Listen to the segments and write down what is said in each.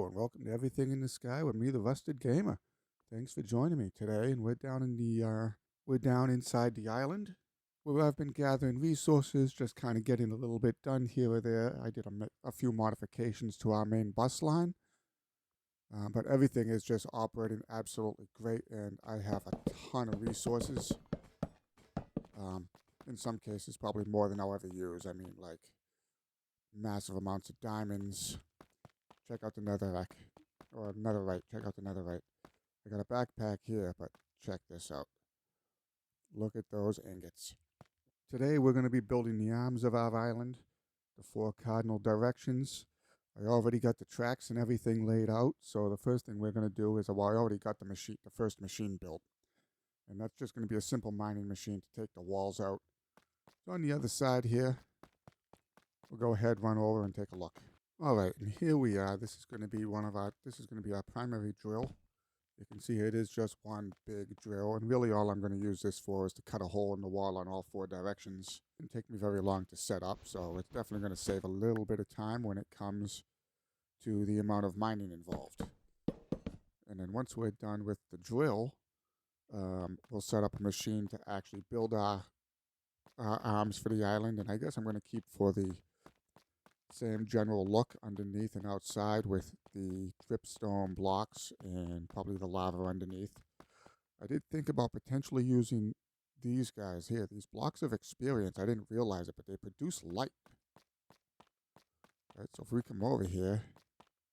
and welcome to Everything in the Sky with me, the Rusted Gamer. Thanks for joining me today, and we're down inside the island where I've been gathering resources, just kind of getting a little bit done here or there. I did a few modifications to our main bus line, but everything is just operating absolutely great, and I have a ton of resources. In some cases, probably more than I'll ever use. I mean, like massive amounts of diamonds. Check out the netherrack. Or netherite. Check out the netherite. I got a backpack here, but check this out. Look at those ingots. Today we're going to be building the arms of our island, the 4 cardinal directions. I already got the tracks and everything laid out, so the first thing we're going to do is, well, I already got the first machine built. And that's just going to be a simple mining machine to take the walls out. So on the other side here, we'll go ahead, run over, and take a look. All right, and here we are. This is going to be our primary drill. You can see it is just one big drill, and really all I'm going to use this for is to cut a hole in the wall on all 4 directions. It didn't take me very long to set up, so it's definitely going to save a little bit of time when it comes to the amount of mining involved. And then once we're done with the drill, we'll set up a machine to actually build our arms for the island, and I guess I'm going to keep for the same general look underneath and outside with the dripstone blocks and probably the lava underneath. I did think about potentially using these guys here, these blocks of experience. I didn't realize it, but they produce light. Right, so if we come over here,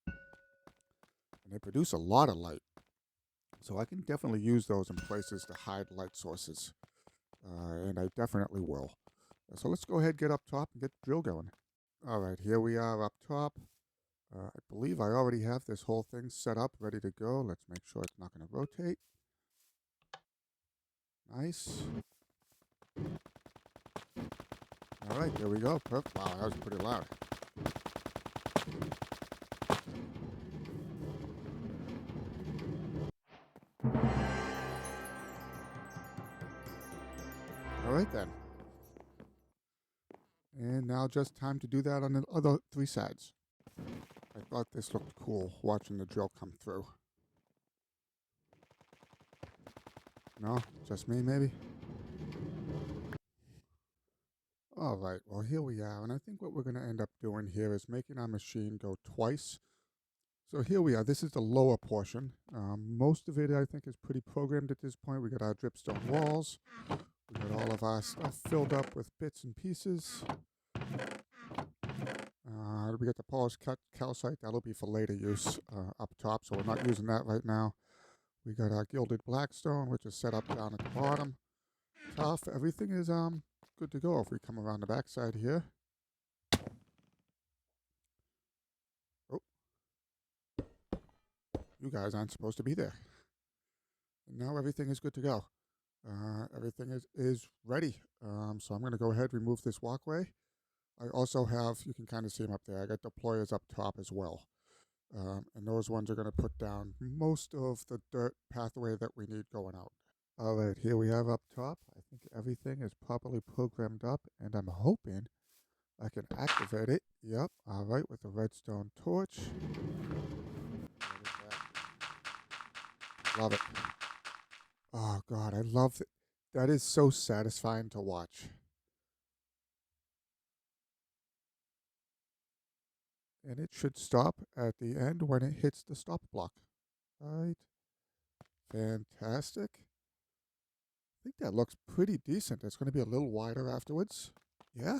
and they produce a lot of light. So I can definitely use those in places to hide light sources. And I definitely will. So let's go ahead, get up top, and get the drill going. All right, here we are up top. I believe I already have this whole thing set up, ready to go. Let's make sure it's not going to rotate. Nice. All right, there we go. Perfect. Wow, that was pretty loud. All right, then. And now just time to do that on the other 3 sides. I thought this looked cool, watching the drill come through. No? Just me, maybe? All right, well, here we are. And I think what we're going to end up doing here is making our machine go twice. So here we are. This is the lower portion. Most of it, I think, is pretty programmed at this point. We got our dripstone walls. We got all of our stuff filled up with bits and pieces. We got the polished cut calcite. That'll be for later use up top, so we're not using that right now. We got our gilded blackstone, which is set up down at the bottom. Tough. Everything is good to go. If we come around the backside here. Oh. You guys aren't supposed to be there. And now everything is good to go. Everything is ready. So I'm going to go ahead and remove this walkway. I also have, you can kind of see them up there, I got deployers up top as well. And those ones are going to put down most of the dirt pathway that we need going out. All right, here we have up top. I think everything is properly programmed up, and I'm hoping I can activate it. Yep, all right, with the redstone torch. Love it. Oh, God, I love it. That is so satisfying to watch. And it should stop at the end when it hits the stop block. All right. Fantastic. I think that looks pretty decent. It's going to be a little wider afterwards. Yeah.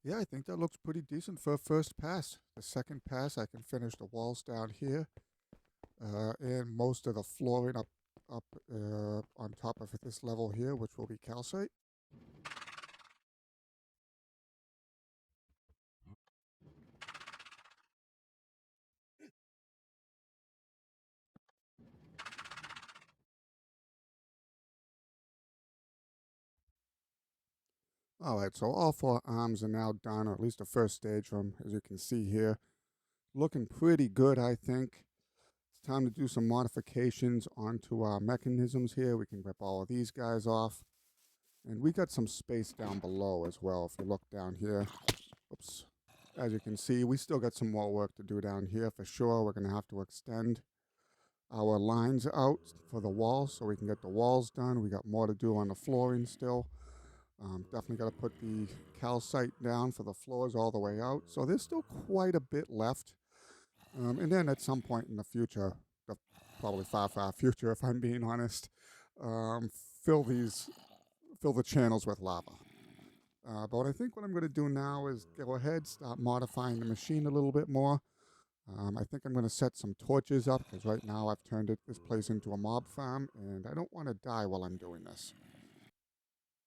Yeah, I think that looks pretty decent for a first pass. The second pass, I can finish the walls down here. And most of the flooring up on top of this level here, which will be calcite. All right, so all 4 arms are now done, or at least the first stage of them, as you can see here. Looking pretty good, I think. It's time to do some modifications onto our mechanisms here. We can rip all of these guys off. And we got some space down below as well, if you look down here. Oops. as you can see, we still got some more work to do down here for sure. We're going to have to extend our lines out for the walls so we can get the walls done. We got more to do on the flooring still. Definitely got to put the calcite down for the floors all the way out. So there's still quite a bit left. And then at some point in the future, the probably far, far future, if I'm being honest, um, fill the channels with lava. But I think what I'm going to do now is go ahead, start modifying the machine a little bit more. I think I'm going to set some torches up because right now I've turned this place into a mob farm, and I don't want to die while I'm doing this.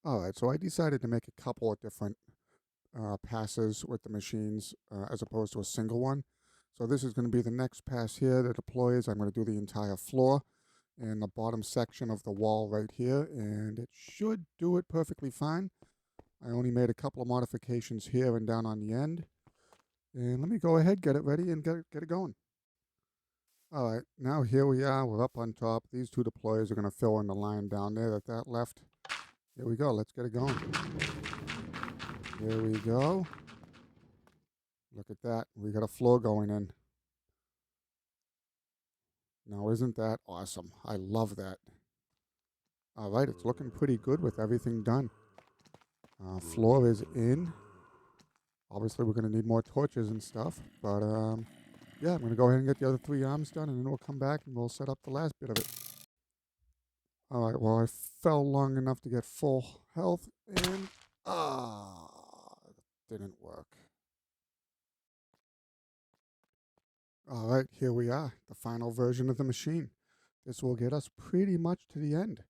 All right, so I decided to make a couple of different passes with the machines as opposed to a single one. So this is going to be the next pass here that deploys. I'm going to do the entire floor and the bottom section of the wall right here, and it should do it perfectly fine. I only made a couple of modifications here and down on the end. And let me go ahead, get it ready, and get it going. All right, now here we are. We're up on top. These two deployers are going to fill in the line down there that left. Here we go. Let's get it going. Here we go. Look at that. We got a floor going in. Now, isn't that awesome? I love that. All right, it's looking pretty good with everything done. Floor is in. Obviously, we're going to need more torches and stuff, but yeah, I'm going to go ahead and get the other 3 arms done, and then we'll come back and we'll set up the last bit of it. All right, well, I fell long enough to get full health, and didn't work. All right, here we are, the final version of the machine. This will get us pretty much to the end.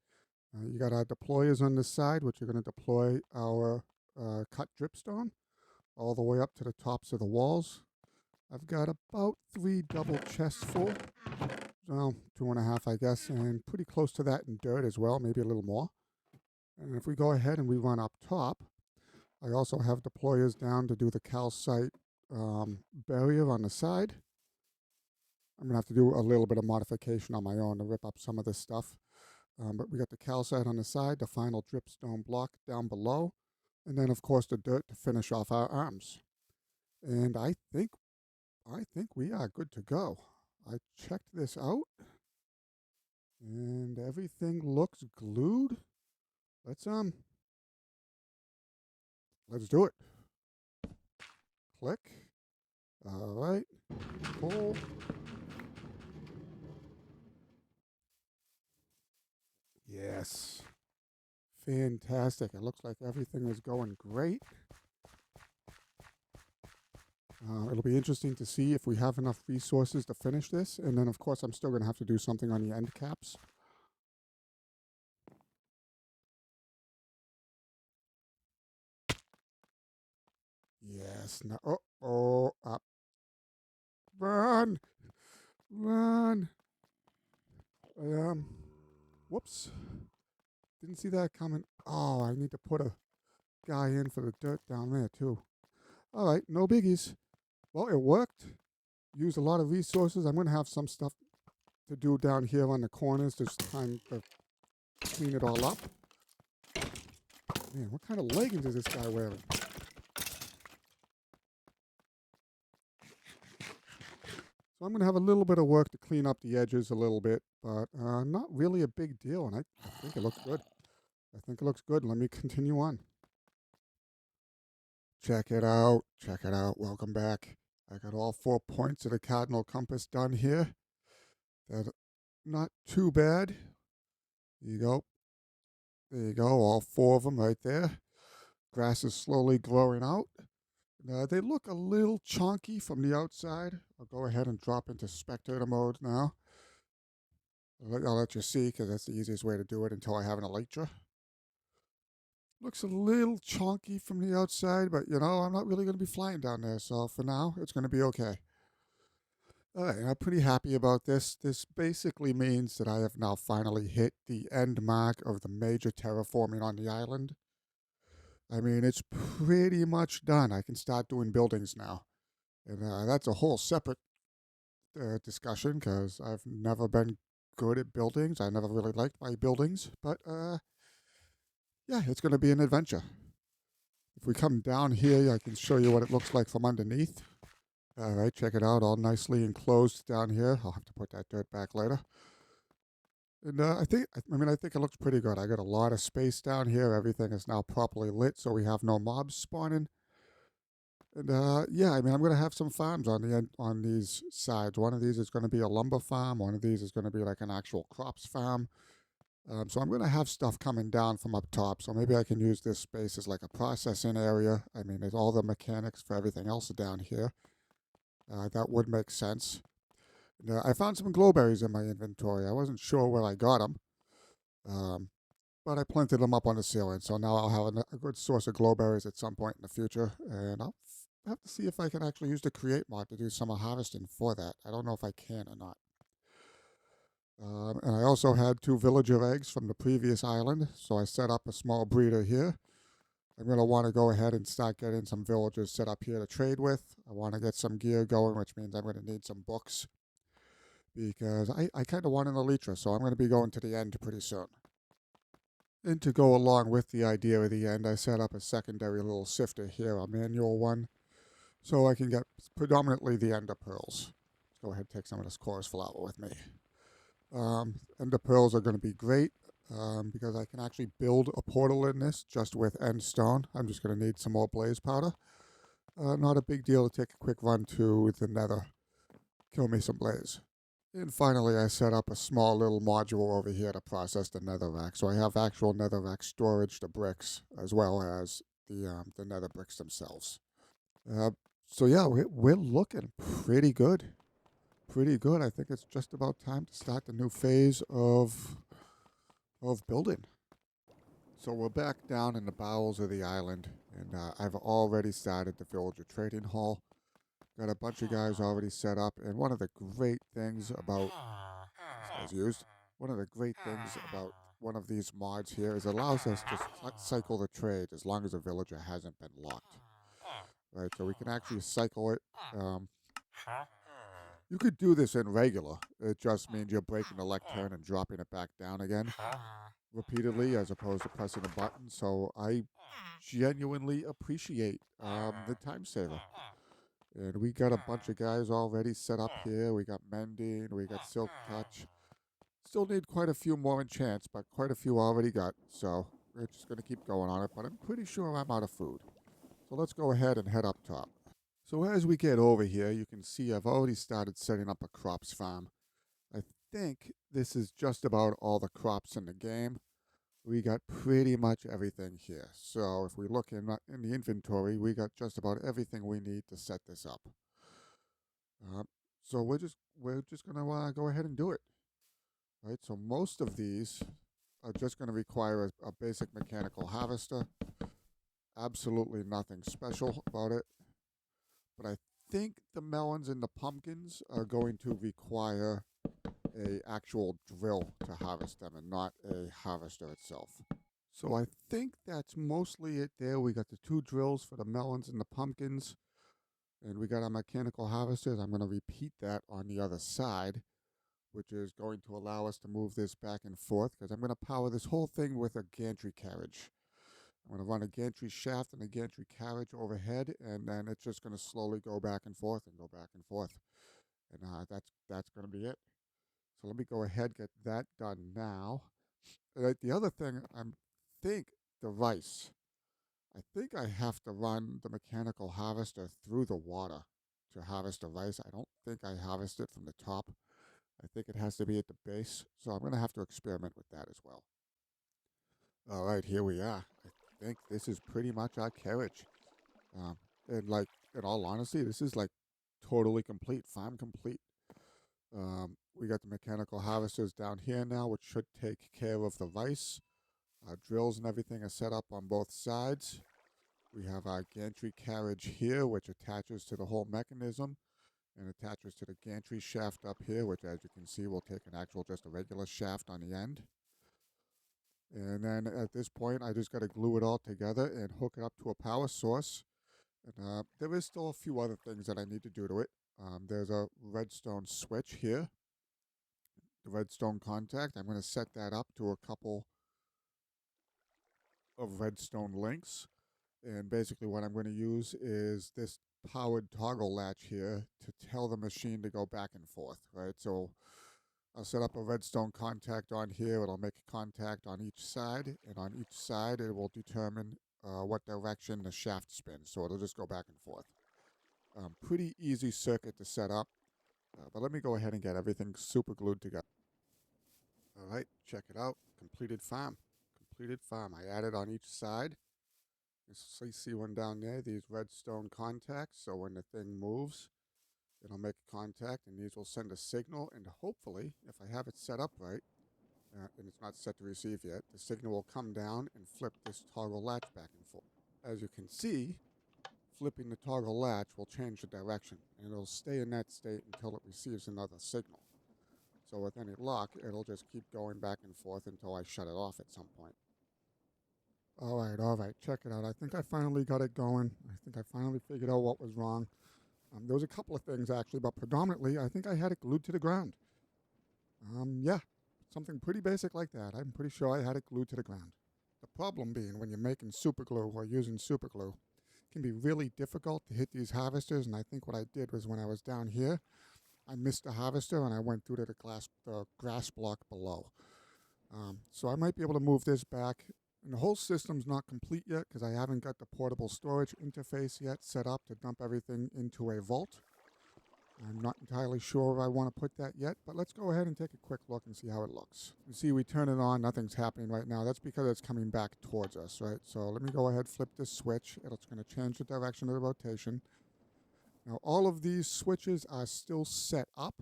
You got our deployers on this side, which are going to deploy our cut dripstone all the way up to the tops of the walls. I've got about 3 double chests full. Well, 2.5, I guess, and pretty close to that in dirt as well, maybe a little more. And if we go ahead and we run up top, I also have deployers down to do the calcite barrier on the side. I'm going to have to do a little bit of modification on my own to rip up some of this stuff. But we got the calcite on the side, the final dripstone block down below, and then, of course, the dirt to finish off our arms. And I think we are good to go. I checked this out, and everything looks glued. Let's do it. Click. All right. Pull. Yes. Fantastic. It looks like everything is going great. It'll be interesting to see if we have enough resources to finish this. And then, of course, I'm still going to have to do something on the end caps. Yes. No. Up. Run. Run. Whoops. Didn't see that coming. Oh, I need to put a guy in for the dirt down there, too. All right. No biggies. Well, it worked. Used a lot of resources. I'm going to have some stuff to do down here on the corners. There's time to clean it all up. Man, what kind of leggings is this guy wearing? So I'm going to have a little bit of work to clean up the edges a little bit, but not really a big deal, and I think it looks good. I think it looks good. Let me continue on. Check it out. Check it out. Welcome back. I got all 4 points of the cardinal compass done here. That's not too bad. There you go. There you go. All 4 of them right there. Grass is slowly growing out. They look a little chunky from the outside. I'll go ahead and drop into spectator mode now. I'll let you see because that's the easiest way to do it until I have an elytra. Looks a little chunky from the outside, but you know, I'm not really going to be flying down there. So for now, it's going to be okay. All right, I'm pretty happy about this. This basically means that I have now finally hit the end mark of the major terraforming on the island. I mean, it's pretty much done. I can start doing buildings now. And that's a whole separate discussion because I've never been good at buildings. I never really liked my buildings. But yeah, it's going to be an adventure. If we come down here, I can show you what it looks like from underneath. All right, check it out, all nicely enclosed down here. I'll have to put that dirt back later. And I think it looks pretty good. I got a lot of space down here. Everything is now properly lit, so we have no mobs spawning. And yeah, I'm going to have some farms on the end, on these sides. One of these is going to be a lumber farm. One of these is going to be like an actual crops farm. So I'm going to have stuff coming down from up top. So maybe I can use this space as like a processing area. I mean, there's all the mechanics for everything else down here. That would make sense. And, I found some glowberries in my inventory. I wasn't sure where I got them, but I planted them up on the ceiling. So now I'll have a good source of glowberries at some point in the future. And I'll have to see if I can actually use the create mod to do some harvesting for that. I don't know if I can or not. And I also had 2 villager eggs from the previous island, so I set up a small breeder here. I'm going to want to go ahead and start getting some villagers set up here to trade with. I want to get some gear going, which means I'm going to need some books, because I kind of want an elytra, so I'm going to be going to the end pretty soon. And to go along with the idea of the end, I set up a secondary little sifter here, a manual one, so I can get predominantly the ender pearls. Let's go ahead and take some of this chorus flower with me. Ender pearls are going to be great because I can actually build a portal in this just with end stone. I'm just going to need some more blaze powder. Not a big deal to take a quick run to the nether. Kill me some blaze. And finally, I set up a small little module over here to process the netherrack. So I have actual netherrack storage, the bricks, as well as the nether bricks themselves. So yeah, we're looking pretty good. Pretty good. I think it's just about time to start the new phase of building. So we're back down in the bowels of the island, and I've already started the villager trading hall. Got a bunch of guys already set up, and one of the great things about one of these mods here is it allows us to cycle the trade as long as a villager hasn't been locked. Right, so we can actually cycle it. You could do this in regular. It just means you're breaking the lectern and dropping it back down again repeatedly as opposed to pressing a button. So I genuinely appreciate the time saver. And we got a bunch of guys already set up here. We got mending, we got silk touch. Still need quite a few more enchants, but quite a few already got. So we're just going to keep going on it. But I'm pretty sure I'm out of food. So let's go ahead and head up top. So as we get over here, you can see I've already started setting up a crops farm. I think this is just about all the crops in the game. We got pretty much everything here. So if we look in the inventory, we got just about everything we need to set this up. So we're just gonna go ahead and do it. Right. So most of these are just going to require a basic mechanical harvester. Absolutely nothing special about it. But I think the melons and the pumpkins are going to require a actual drill to harvest them and not a harvester itself. So I think that's mostly it there. We got the 2 drills for the melons and the pumpkins, and we got our mechanical harvesters. I'm going to repeat that on the other side, which is going to allow us to move this back and forth because I'm going to power this whole thing with a gantry carriage. I'm going to run a gantry shaft and a gantry carriage overhead, and then it's just going to slowly go back and forth and go back and forth. And that's going to be it. So let me go ahead get that done now. The other thing, the rice. I think I have to run the mechanical harvester through the water to harvest the rice. I don't think I harvest it from the top. I think it has to be at the base, so I'm going to have to experiment with that as well. All right, here we are. I think this is pretty much our carriage. And like, in all honesty, this is like totally complete, farm complete. We got the mechanical harvesters down here now, which should take care of the rice. Drills and everything are set up on both sides. We have our gantry carriage here, which attaches to the whole mechanism and attaches to the gantry shaft up here, which, as you can see, will take just a regular shaft on the end. And then at this point, I just got to glue it all together and hook it up to a power source. And there is still a few other things that I need to do to it. There's a redstone switch here, the redstone contact. I'm going to set that up to a couple of redstone links. And basically what I'm going to use is this powered toggle latch here to tell the machine to go back and forth, right? So I'll set up a redstone contact on here. It'll make a contact on each side, and on each side it will determine what direction the shaft spins. So it'll just go back and forth. Pretty easy circuit to set up, but let me go ahead and get everything super glued together. All right, check it out. Completed farm. Completed farm. I added on each side. You see one down there, these redstone contacts. So when the thing moves, it'll make a contact, and these will send a signal. And hopefully, if I have it set up right, and it's not set to receive yet, the signal will come down and flip this toggle latch back and forth. As you can see, flipping the toggle latch will change the direction, and it'll stay in that state until it receives another signal. So with any luck, it'll just keep going back and forth until I shut it off at some point. All right, check it out. I think I finally got it going. I think I finally figured out what was wrong. There was a couple of things actually, but predominantly I think I had it glued to the ground. Yeah, something pretty basic like that. I'm pretty sure I had it glued to the ground. The problem being when you're making super glue or using super glue, it can be really difficult to hit these harvesters, and I think what I did was when I was down here, I missed the harvester and I went through to the grass block below. So I might be able to move this back. And the whole system's not complete yet because I haven't got the portable storage interface yet set up to dump everything into a vault. I'm not entirely sure where I want to put that yet, but let's go ahead and take a quick look and see how it looks. You see, we turn it on, nothing's happening right now. That's because it's coming back towards us, right? So let me go ahead, flip this switch. It's going to change the direction of the rotation. Now, all of these switches are still set up.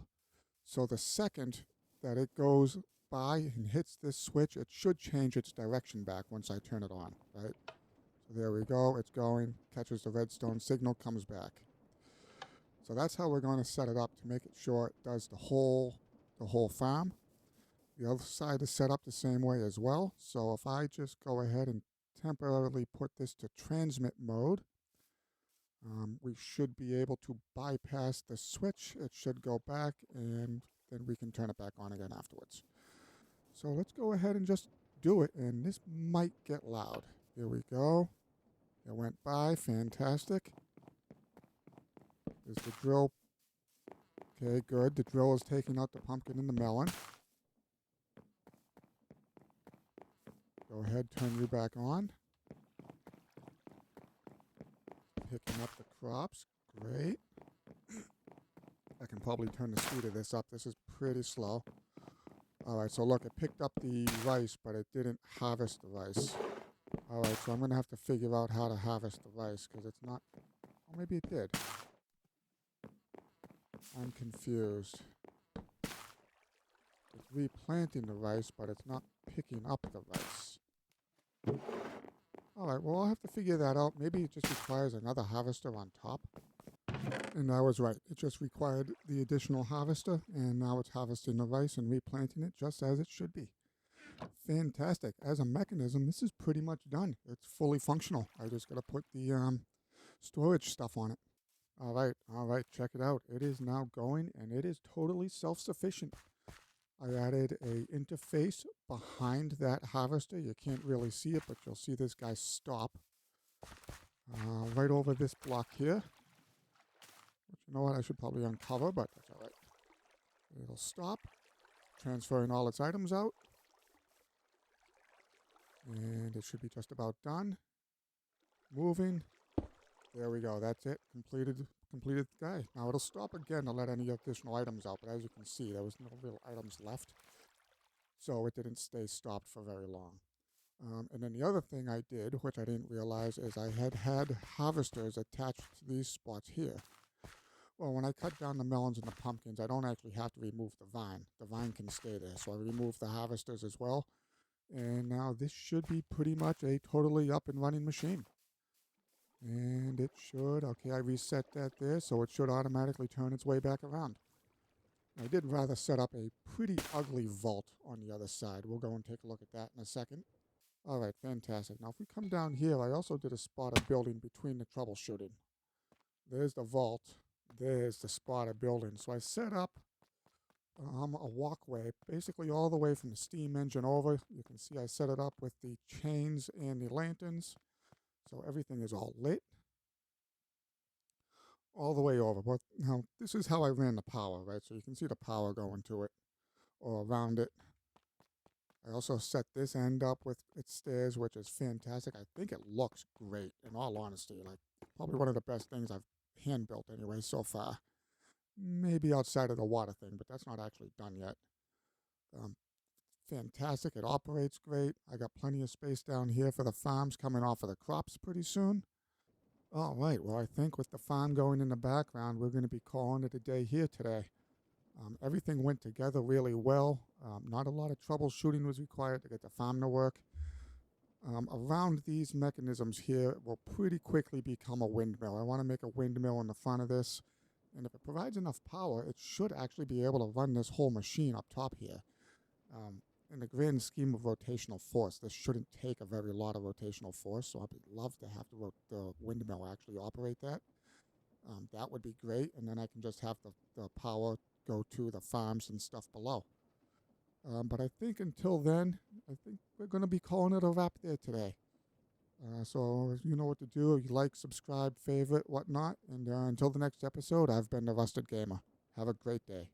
So the second that it goes by and hits this switch, it should change its direction back once I turn it on, right? So there we go, it's going, catches the redstone signal, comes back. So that's how we're going to set it up to make it sure it does the whole farm. The other side is set up the same way as well. So if I just go ahead and temporarily put this to transmit mode, we should be able to bypass the switch. It should go back, and then we can turn it back on again afterwards. So let's go ahead and just do it, and this might get loud. Here we go. It went by. Fantastic. There's the drill. Okay, good. The drill is taking out the pumpkin and the melon. Go ahead, turn you back on. Picking up the crops. Great. I can probably turn the speed of this up. This is pretty slow. All right, so look, it picked up the rice, but it didn't harvest the rice. All right, so I'm going to have to figure out how to harvest the rice because it's not... Oh, maybe it did. I'm confused. It's replanting the rice, but it's not picking up the rice. All right, well, I'll have to figure that out. Maybe it just requires another harvester on top. And I was right. It just required the additional harvester, and now it's harvesting the rice and replanting it just as it should be. Fantastic. As a mechanism, this is pretty much done. It's fully functional. I just got to put the storage stuff on it. All right, check it out. It is now going, and it is totally self-sufficient. I added a interface behind that harvester. You can't really see it, but you'll see this guy stop right over this block here. Which, you know what, I should probably uncover, but that's all right. It'll stop, transferring all its items out. And it should be just about done. Moving. There we go. That's it. Completed the guy. Now it'll stop again to let any additional items out, but as you can see, there was no real items left. So it didn't stay stopped for very long. And then the other thing I did, which I didn't realize, is I had harvesters attached to these spots here. Well, when I cut down the melons and the pumpkins, I don't actually have to remove the vine. The vine can stay there. So I removed the harvesters as well. And now this should be pretty much a totally up and running machine. And it should, okay, I reset that there, so it should automatically turn its way back around. I did rather set up a pretty ugly vault on the other side. We'll go and take a look at that in a second. All right, fantastic. Now, if we come down here, I also did a spot of building between the troubleshooting. There's the vault. There's the spot of building. So I set up a walkway, basically all the way from the steam engine over. You can see I set it up with the chains and the lanterns. So everything is all lit all the way over. But now this is how I ran the power, right? So you can see the power going to it or around it. I also set this end up with its stairs, which is fantastic. I think it looks great, in all honesty. Like, probably one of the best things I've hand built anyway so far. Maybe outside of the water thing, but that's not actually done yet. Um, Fantastic. It operates great. I got plenty of space down here for the farms coming off of the crops pretty soon. All right. Well, I think with the farm going in the background, we're going to be calling it a day here today. Everything went together really well. Not a lot of troubleshooting was required to get the farm to work. Around these mechanisms here will pretty quickly become a windmill. I want to make a windmill in the front of this. And if it provides enough power, it should actually be able to run this whole machine up top here. In the grand scheme of rotational force, this shouldn't take a very lot of rotational force, so I'd love to have the windmill actually operate that. That would be great, and then I can just have the power go to the farms and stuff below. But I think until then, I think we're going to be calling it a wrap there today. So you know what to do. You like, subscribe, favorite, whatnot. And until the next episode, I've been the Rusted Gamer. Have a great day.